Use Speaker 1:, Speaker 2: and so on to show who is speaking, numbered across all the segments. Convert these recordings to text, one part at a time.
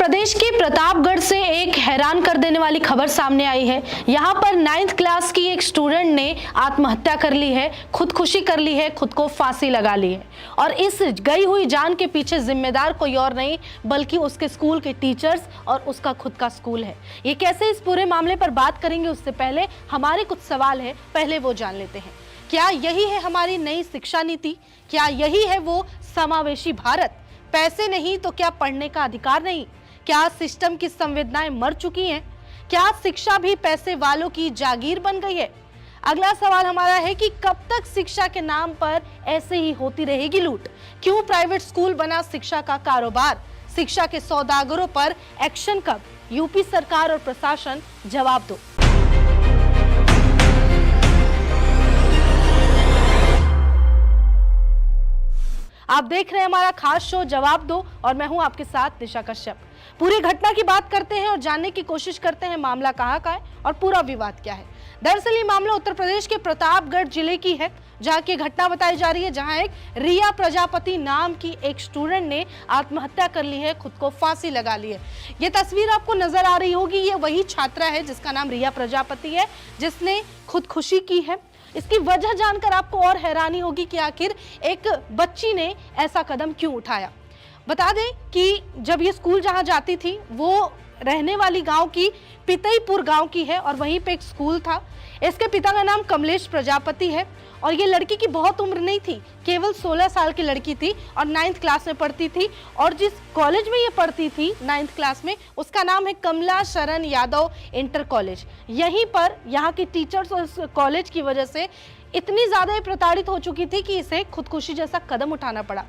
Speaker 1: प्रदेश के प्रतापगढ़ से एक हैरान कर देने वाली खबर सामने आई है। यहाँ पर 9th क्लास की एक स्टूडेंट ने आत्महत्या कर ली है, खुदकुशी कर ली है, खुद को फांसी लगा ली है। और इस गई हुई जान के पीछे जिम्मेदार कोई और नहीं बल्कि उसके स्कूल के टीचर्स और उसका खुद का स्कूल है। ये कैसे, इस पूरे मामले पर बात करेंगे उससे पहले हमारे कुछ सवाल है, पहले वो जान लेते हैं। क्या यही है हमारी नई शिक्षा नीति? क्या यही है वो समावेशी भारत? पैसे नहीं तो क्या पढ़ने का अधिकार नहीं? क्या सिस्टम की संवेदनाएं मर चुकी हैं? क्या शिक्षा भी पैसे वालों की जागीर बन गई है? अगला सवाल हमारा है कि कब तक शिक्षा के नाम पर ऐसे ही होती रहेगी लूट? क्यों प्राइवेट स्कूल बना शिक्षा का कारोबार? शिक्षा के सौदागरों पर एक्शन कब? यूपी सरकार और प्रशासन जवाब दो। आप देख रहे हैं हमारा खास शो जवाब दो और मैं हूं आपके साथ दिशा कश्यप। पूरी घटना की बात करते हैं और जानने की कोशिश करते हैं मामला कहां का है और पूरा विवाद क्या है। दरअसल ये मामला उत्तर प्रदेश के प्रतापगढ़ जिले की है, जहां की घटना बताई जा रही है, जहां एक रिया प्रजापति नाम की एक स्टूडेंट ने आत्महत्या कर ली है, खुद को फांसी लगा ली है। ये तस्वीर आपको नजर आ रही होगी, ये वही छात्रा है जिसका नाम रिया प्रजापति है, जिसने खुदकुशी की है। इसकी वजह जानकर आपको और हैरानी होगी कि आखिर एक बच्ची ने ऐसा कदम क्यों उठाया। बता दें कि जब ये स्कूल जहां जाती थी वो रहने वाली गांव की पितईपुर गांव की है और वहीं पे एक स्कूल था। इसके पिता का नाम कमलेश प्रजापति है और ये लड़की की बहुत उम्र नहीं थी, केवल 16 साल की लड़की थी और 9th क्लास में पढ़ती थी। और जिस कॉलेज में ये पढ़ती थी 9th क्लास में, उसका नाम है कमला शरण यादव इंटर कॉलेज। यहीं पर यहाँ के टीचर्स और इस कॉलेज की वजह से इतनी ज्यादा प्रताड़ित हो चुकी थी कि इसे खुदकुशी जैसा कदम उठाना पड़ा।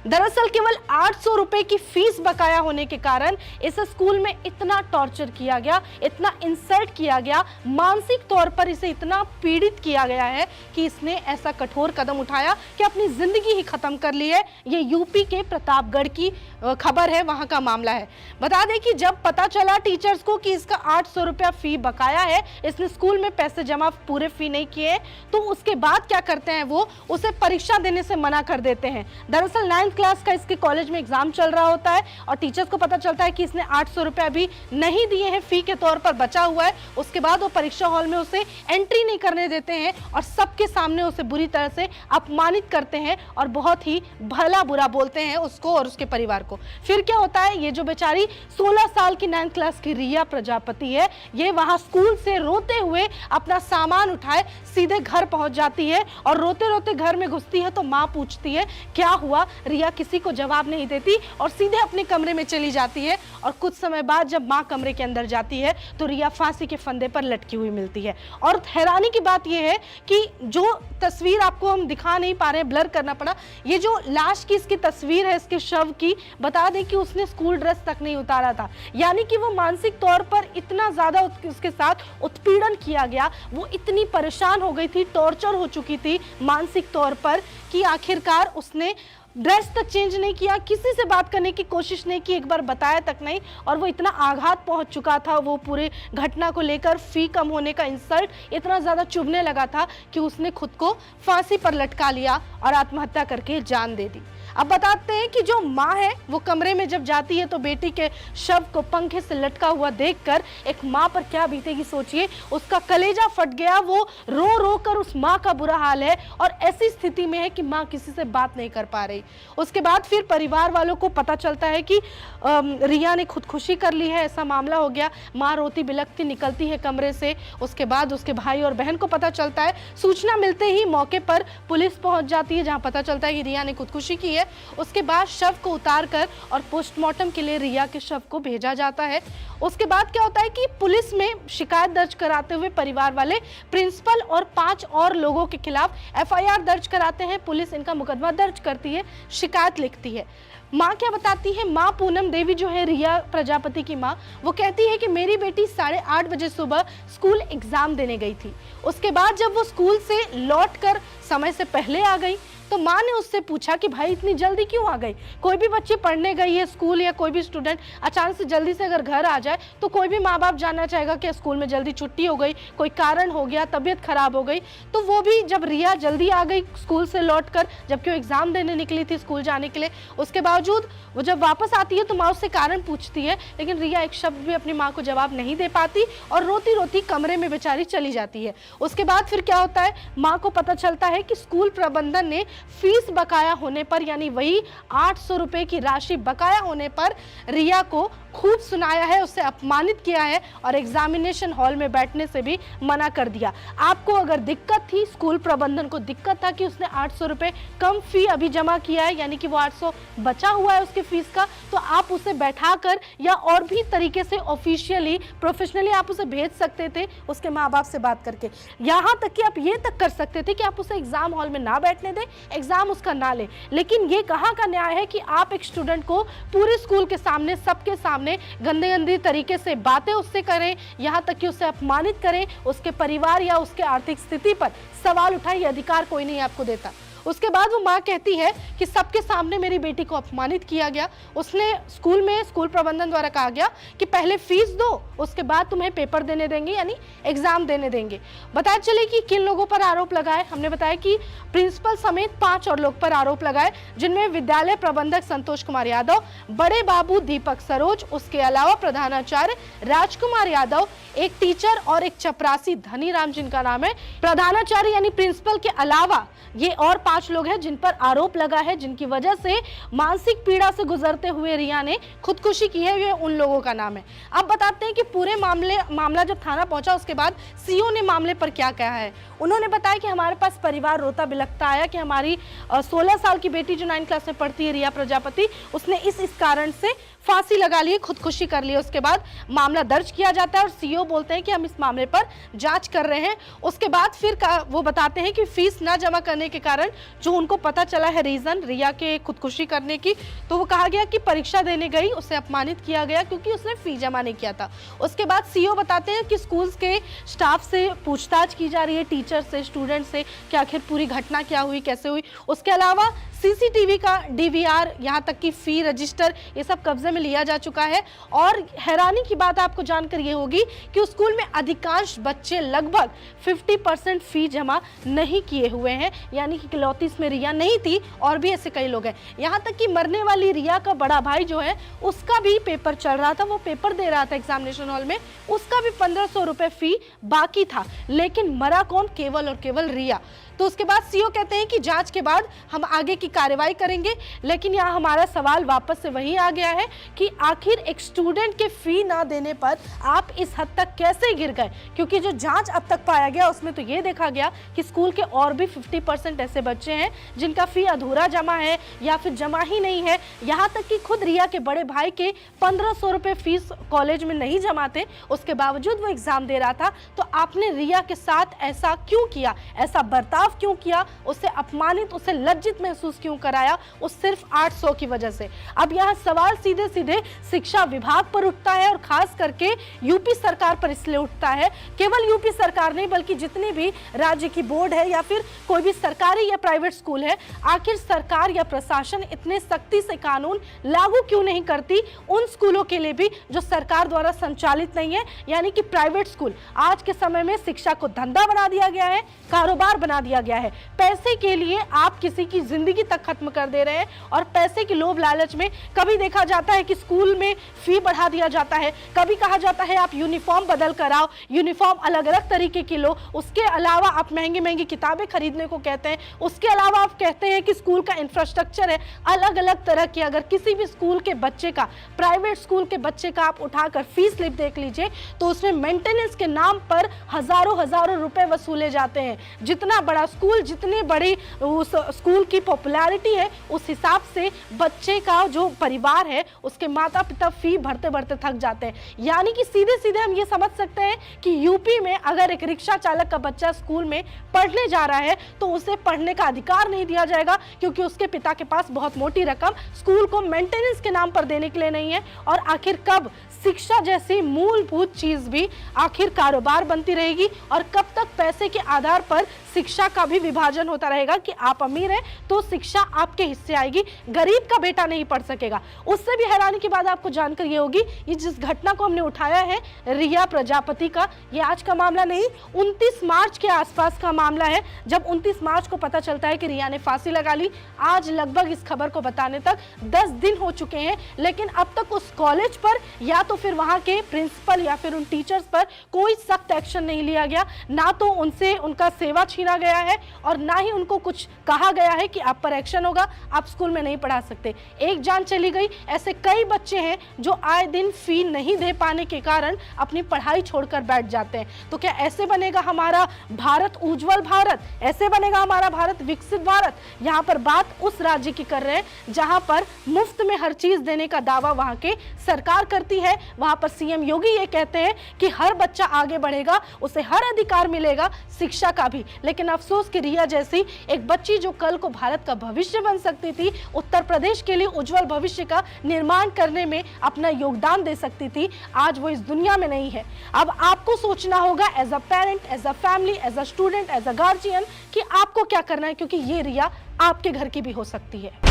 Speaker 1: दरअसल केवल 800 रुपए की फीस बकाया होने के कारण इस स्कूल में इतना टॉर्चर किया गया, इतना इंसल्ट किया गया, मानसिक तौर पर इसे इतना पीड़ित किया गया है कि इसने ऐसा कठोर कदम उठाया कि अपनी जिंदगी ही खत्म कर ली है। ये यूपी के प्रतापगढ़ की खबर है, वहां का मामला है। बता दें कि जब पता चला टीचर्स को कि इसका 800 रुपया फी बकाया है, इसने स्कूल में पैसे जमा पूरे फी नहीं किए, तो उसके बाद क्या करते हैं, वो उसे परीक्षा देने से मना कर देते हैं। दरअसल 9th क्लास का इसके कॉलेज में एग्जाम चल रहा होता है और टीचर्स को पता चलता है कि इसने 800 रुपया भी नहीं दिए हैं, फी के तौर पर बचा हुआ है। उसके बाद वो परीक्षा हॉल में उसे एंट्री नहीं करने देते हैं और सबके सामने उसे बुरी तरह से अपमानित करते हैं और बहुत ही भला बुरा बोलते हैं उसको और उसके परिवार को। फिर क्या होता है, ये जो बेचारी 16 साल की 9th क्लास की रिया प्रजापति है, ये वहां स्कूल से रोते हुए अपना सामान उठाए सीधे घर पहुंच जाती है और रोते रोते घर में घुसती है तो माँ पूछती है क्या हुआ। रिया किसी को जवाब नहीं देती और सीधे अपने कमरे में चली जाती है। और कुछ समय बाद जब माँ कमरे के अंदर जाती है तो रिया फांसी के फंदे पर लटकी हुई मिलती है। और हैरानी की बात यह है कि जो तस्वीर आपको हम दिखा नहीं पा रहे हैं, ब्लर करना पड़ा, ये जो लाश की इसकी तस्वीर है इसके शव की, बता दें कि उसने स्कूल ड्रेस तक नहीं उतारा था। यानी कि वो मानसिक तौर पर इतना ज्यादा उसके साथ उत्पीड़न किया गया, वो इतनी परेशान हो गई थी, टॉर्चर हो चुकी थी मानसिक तौर पर कि आखिरकार उसने ड्रेस तक चेंज नहीं किया, किसी से बात करने की कोशिश नहीं की, एक बार बताया तक नहीं। और वो इतना आघात पहुंच चुका था वो पूरे घटना को लेकर, फी कम होने का इंसल्ट इतना ज्यादा चुभने लगा था कि उसने खुद को फांसी पर लटका लिया और आत्महत्या करके जान दे दी। अब बताते हैं कि जो माँ है वो कमरे में जब जाती है तो बेटी के शव को पंखे से लटका हुआ देखकर एक माँ पर क्या बीतेगी सोचिए। उसका कलेजा फट गया, वो रो रो कर, उस माँ का बुरा हाल है और ऐसी स्थिति में है कि माँ किसी से बात नहीं कर पा रही। उसके बाद फिर परिवार वालों को पता चलता है कि रिया ने खुदकुशी कर ली है, ऐसा मामला हो गया। माँ रोती बिलखती निकलती है कमरे से। उसके बाद उसके भाई और बहन को पता चलता है। सूचना मिलते ही मौके पर पुलिस पहुंच जाती है, जहां पता चलता है कि रिया ने खुदकुशी की है। उसके बाद शव को उतार कर और पोस्टमार्टम के लिए रिया के शव को भेजा जाता है। उसके बाद क्या होता है कि पुलिस में शिकायत दर्ज कराते हुए परिवार वाले प्रिंसिपल और 5 और लोगों के खिलाफ FIR दर्ज कराते हैं। पुलिस इनका मुकदमा दर्ज करती है, शिकायत लिखती है। माँ क्या बताती है, माँ पूनम देवी जो है रिया प्रजापति की माँ, वो कहती है कि मेरी बेटी 8:30 बजे सुबह स्कूल एग्जाम देने गई थी। उसके बाद जब वो स्कूल से लौटकर समय से पहले आ गई तो माँ ने उससे पूछा कि भाई इतनी जल्दी क्यों आ गई। कोई भी बच्ची पढ़ने गई है स्कूल या कोई भी स्टूडेंट अचानक से जल्दी से अगर घर आ जाए तो कोई भी माँ बाप जानना चाहेगा कि स्कूल में जल्दी छुट्टी हो गई, कोई कारण हो गया, तबीयत खराब हो गई। तो वो भी जब रिया जल्दी आ गई स्कूल से लौटकर, जबकि वो एग्जाम देने निकली थी स्कूल जाने के लिए, उसके बावजूद वो जब वापस आती है तो माँ उससे कारण पूछती है, लेकिन रिया एक शब्द भी अपनी माँ को जवाब नहीं दे पाती और रोती रोती कमरे में बेचारी चली जाती है। उसके बाद फिर क्या होता है, माँ को पता चलता है कि स्कूल प्रबंधन ने फीस बकाया होने पर, यानी वही 800 रुपए की राशि बकाया होने पर रिया को खूब सुनाया है, उससे अपमानित किया है और एग्जामिनेशन हॉल में बैठने से भी मना कर दिया। आपको अगर दिक्कत थी, स्कूल प्रबंधन को दिक्कत था कि उसने 800 रुपए कम फी अभी जमा किया है, यानी कि वो 800 बचा हुआ है उसकी फीस का, तो आप उसे बैठाकर या और भी तरीके से ऑफिशियली प्रोफेशनली आप उसे भेज सकते थे उसके माँ बाप से बात करके। यहाँ तक कि आप ये तक कर सकते थे कि आप उसे एग्जाम हॉल में ना बैठने दें, एग्जाम उसका ना ले। लेकिन ये कहाँ का न्याय है कि आप एक स्टूडेंट को पूरे स्कूल के सामने, सबके सामने गंदे गंदे तरीके से बातें उससे करें, यहाँ तक कि उसे अपमानित करें, उसके परिवार या उसके आर्थिक स्थिति पर सवाल उठाएं, ये अधिकार कोई नहीं आपको देता। उसके बाद वो माँ कहती है कि सबके सामने मेरी बेटी को अपमानित किया गया। उसने स्कूल में, स्कूल प्रबंधन द्वारा कहा गया कि पहले फीस दो, उसके बाद तुम्हें पेपर देने देंगे, यानी एग्जाम देने देंगे। बताया चले कि किन लोगों पर आरोप लगाए। हमने बताया कि प्रिंसिपल समेत 5 और लोग पर आरोप लगाए, जिनमें विद्यालय प्रबंधक संतोष कुमार यादव, बड़े बाबू दीपक सरोज, उसके अलावा प्रधानाचार्य राजकुमार यादव, एक टीचर और एक चपरासी धनीराम जिनका नाम है। प्रधानाचार्य यानी प्रिंसिपल के अलावा ये और 5 लोग हैं जिन पर आरोप लगा है, जिनकी वजह से मानसिक पीड़ा से गुजरते हुए रिया ने खुदकुशी की है, ये उन लोगों का नाम है। अब बताते हैं कि पूरे मामला जब थाना पहुंचा उसके बाद सीओ ने मामले पर क्या कहा है। उन्होंने बताया कि हमारे पास परिवार रोता बिलखता आया कि हमारी 16 साल की बेटी जो 9th क्लास में पढ़ती है, रिया प्रजापति, उसने इस कारण से फांसी लगा ली, खुदकुशी कर ली। उसके बाद मामला दर्ज किया जाता है और सीओ बोलते हैं कि हम इस मामले पर जांच कर रहे हैं। उसके बाद फिर वो बताते हैं कि फीस ना जमा करने के कारण जो उनको पता चला है रीजन रिया के खुदकुशी करने की, तो वो कहा गया कि परीक्षा देने गई, उसे अपमानित किया गया क्योंकि उसने फी जमा नहीं किया था। उसके बाद सीओ बताते हैं कि स्कूल के स्टाफ से पूछताछ की जा रही है, टीचर से, स्टूडेंट से, कि आखिर पूरी घटना क्या हुई, कैसे हुई। उसके अलावा सीसीटीवी का डीवीआर, यहाँ तक कि फी रजिस्टर, ये सब कब्जे में लिया जा चुका है। और हैरानी की बात आपको जानकर ये होगी कि उस स्कूल में अधिकांश बच्चे, लगभग 50% फी जमा नहीं किए हुए हैं, यानी कि इकलौती इसमें रिया नहीं थी, और भी ऐसे कई लोग हैं। यहाँ तक कि मरने वाली रिया का बड़ा भाई जो है, उसका भी पेपर चल रहा था, वो पेपर दे रहा था एग्जामिनेशन हॉल में, उसका भी 1500 रुपए फी बाकी था, लेकिन मरा कौन? केवल और केवल रिया। तो उसके बाद सीओ कहते हैं कि जांच के बाद हम आगे की कार्रवाई करेंगे। लेकिन यहाँ हमारा सवाल वापस से वही आ गया है कि आखिर एक स्टूडेंट के फी ना देने पर आप इस हद तक कैसे गिर गए? क्योंकि जो जांच अब तक पाया गया उसमें तो ये देखा गया कि स्कूल के और भी 50% ऐसे बच्चे हैं जिनका फी अधूरा जमा है या फिर जमा ही नहीं है। यहाँ तक कि खुद रिया के बड़े भाई के 1500 रुपये फीस कॉलेज में नहीं जमा थे, उसके बावजूद वो एग्जाम दे रहा था। तो आपने रिया के साथ ऐसा क्यों किया, ऐसा बर्ताव क्यों किया, उसे अपमानित, उसे लज्जित महसूस क्यों कराया, उस सिर्फ 800 की वजह से? अब यहाँ सवाल सीधे सीधे शिक्षा विभाग पर उठता है और खास करके यूपी सरकार पर इसलिए उठता है, केवल यूपी सरकार नहीं बल्कि जितनी भी राज्य की बोर्ड है या फिर कोई भी सरकारी या प्राइवेट स्कूल है, आखिर सरकार या प्रशासन इतने सख्ती से कानून लागू क्यों नहीं करती उन स्कूलों के लिए भी जो सरकार द्वारा संचालित नहीं है, यानी कि प्राइवेट स्कूल। आज के समय में शिक्षा को धंधा बना दिया गया है, कारोबार बना दिया गया है। पैसे के लिए आप किसी की जिंदगी तक खत्म कर दे रहे हैं और पैसे की लोभ लालच में कभी देखा जाता है कि स्कूल में फी बढ़ा दिया जाता है, कभी कहा जाता है आप यूनिफॉर्म बदल कर आओ, यूनिफॉर्म अलग अलग तरीके की लो, उसके अलावा आप महंगी महंगी किताबें खरीदने को कहते हैं, उसके अलावा आप कहते हैं कि स्कूल का इंफ्रास्ट्रक्चर है अलग अलग तरह की। अगर किसी भी स्कूल के बच्चे का, प्राइवेट स्कूल के बच्चे का आप उठाकर फीस स्लिप देख लीजिए तो उसमें मेंटेनेंस के नाम पर हजारों रुपए वसूले जाते हैं। जितना बड़ा स्कूल, जितनी बड़ी उस स्कूल की पॉपुलैरिटी है, उस हिसाब से बच्चे का जो परिवार है उसके माता पिता फी भरते भरते थक जाते हैं। यानी कि सीधे सीधे हम ये समझ सकते हैं कि यूपी में अगर एक रिक्शा चालक का बच्चा स्कूल में पढ़ने जा रहा है तो उसे पढ़ने का अधिकार नहीं दिया जाएगा, क्योंकि उसके पिता के पास बहुत मोटी रकम स्कूल को मेंटेनेंस के नाम पर देने के लिए नहीं है। और आखिर कब शिक्षा जैसी मूलभूत चीज भी आखिर कारोबार बनती रहेगी और कब तक पैसे के आधार पर शिक्षा का भी विभाजन होता रहेगा कि आप अमीर हैं तो शिक्षा आपके हिस्से आएगी, गरीब का बेटा नहीं पढ़ सकेगा। उससे भी हैरानी की बात आपको जानकर ये होगी, ये जिस घटना को हमने उठाया है रिया प्रजापति का, ये आज का मामला नहीं, 29 मार्च के आसपास का मामला है, जब 29 मार्च को पता चलता है कि रिया ने फांसी लगा ली। आज लगभग इस खबर को बताने तक 10 दिन हो चुके हैं, लेकिन अब तक उस कॉलेज पर या तो फिर वहां के प्रिंसिपल या फिर उन टीचर्स पर कोई सख्त एक्शन नहीं लिया गया। ना तो उनसे उनका सेवा छीना गया है और ना ही उनको कुछ कहा गया है कि आप पर एक्शन होगा, आप स्कूल में नहीं पढ़ा सकते। एक जान चली गई। ऐसे कई बच्चे हैं जो आए दिन फी नहीं दे पाने के कारण अपनी पढ़ाई छोड़कर बैठ जाते हैं। तो क्या ऐसे बनेगा हमारा भारत उज्जवल भारत? ऐसे बनेगा हमारा भारत विकसित भारत? यहाँ पर बात उस राज्य की कर रहे हैं जहां पर मुफ्त में हर चीज देने का दावा वहां के सरकार करती है। वहां पर सीएम योगी ये कहते हैं कि हर बच्चा आगे बढ़ेगा, उसे हर अधिकार मिलेगा, शिक्षा का भी। लेकिन अफसोस कि रिया जैसी एक बच्ची जो कल को भारत का भविष्य बन सकती थी, उत्तर प्रदेश के लिए उज्जवल भविष्य का निर्माण करने में अपना योगदान दे सकती थी, आज वो इस दुनिया में नहीं है। अब आपको सोचना होगा as a parent, as a family, as a student, as a guardian कि आपको क्या करना है, क्योंकि ये रिया आपके घर की भी हो सकती है।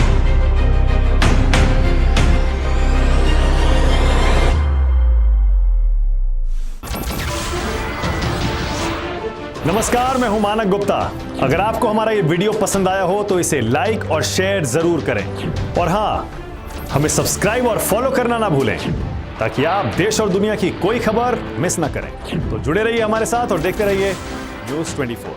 Speaker 2: नमस्कार, मैं हूं मानक गुप्ता। अगर आपको हमारा ये वीडियो पसंद आया हो तो इसे लाइक और शेयर जरूर करें, और हां, हमें सब्सक्राइब और फॉलो करना ना भूलें ताकि आप देश और दुनिया की कोई खबर मिस ना करें। तो जुड़े रहिए हमारे साथ और देखते रहिए न्यूज़ 24।